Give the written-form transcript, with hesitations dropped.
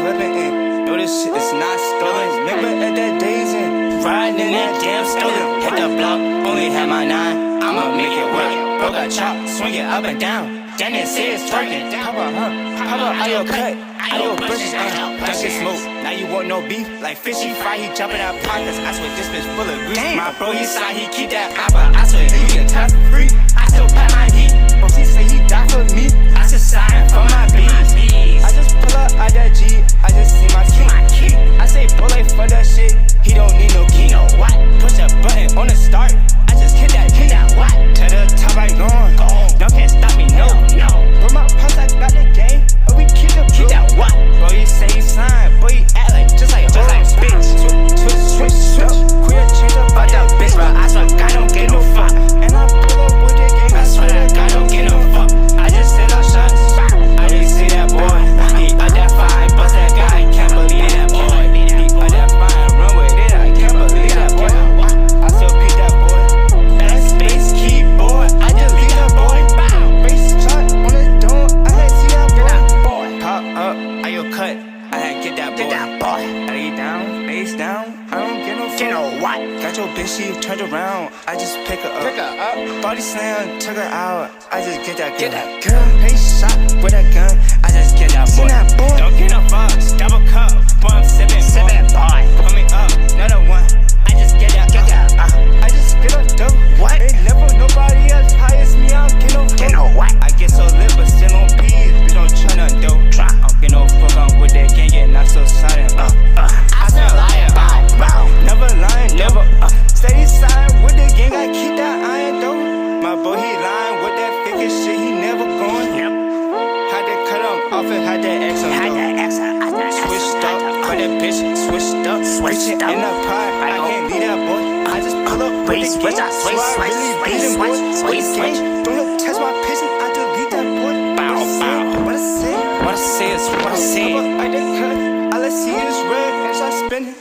weapon in. No, this shit is not stolen. Remember at that days in. Riding in that damn stolen. Hit the block, only had my 9. I'ma make it work. Broke a chop, swing it up and down. Then it says twerking. Pop up, all your cut. All your bushes, dunk it smoke. Now you want no beef, like fishy fry. He jumping out pockets. I swear this bitch full of grease. My bro, he said he keep that papa. I swear he get tough free. I still pat my heat. Bro, he say he died for me. I just sign for my bees. I just pull up out that G. I just see my key. I say bullet for that shit. He don't need no key. No what? Push a button on the start. I just hit that what? To the top I gone. No can't stop me, no. Bro, my pops, I got the game. But we keep that what? Bro, you say he signed, boy, you act like just like bitch. Switch up. Queer change up about that bitch, but I swear God don't get no fuck. And I pull up with the game. I swear that God don't get no fuck. I just set up shots. I just see that boy. He out that fine, bust that guy. I can't believe that boy. He out that fine, run with it. I can't believe that boy. I still beat that boy. That space keyboard. I just leave that boy. Face shot on the door. I had see that boy. Pop up, I your cut. I had get that boy. Lay down, face down. I don't get no what? Got your bitch, she turned around. I just pick her up. Body slam, took her out. I just get that girl. Face shot with a gun. I just get that boy. Don't get no fucks. Double cup. Boy, I'm sippin' boy. Put me up, another one. I just get that. I just get a dope. What? Ain't never nobody else high as me. I don't get no what? I get so lit, but still on peas. We don't try nothing dope. I don't get no fuck on with that gang, get not so silent. I still lying. Never lying, never. Steady side with the gang, I keep that iron though. My boy, he lying with that fake shit, he never going. Had to cut him off and had that X on switched up, for that bitch, switched up. Switching in the pot, I can't leave that boy. I just pull up with the gang, so I really beat him, boy. Don't test my patience, I delete that boy. What I say is what I say. I did cut, all I see is red, and start spinning.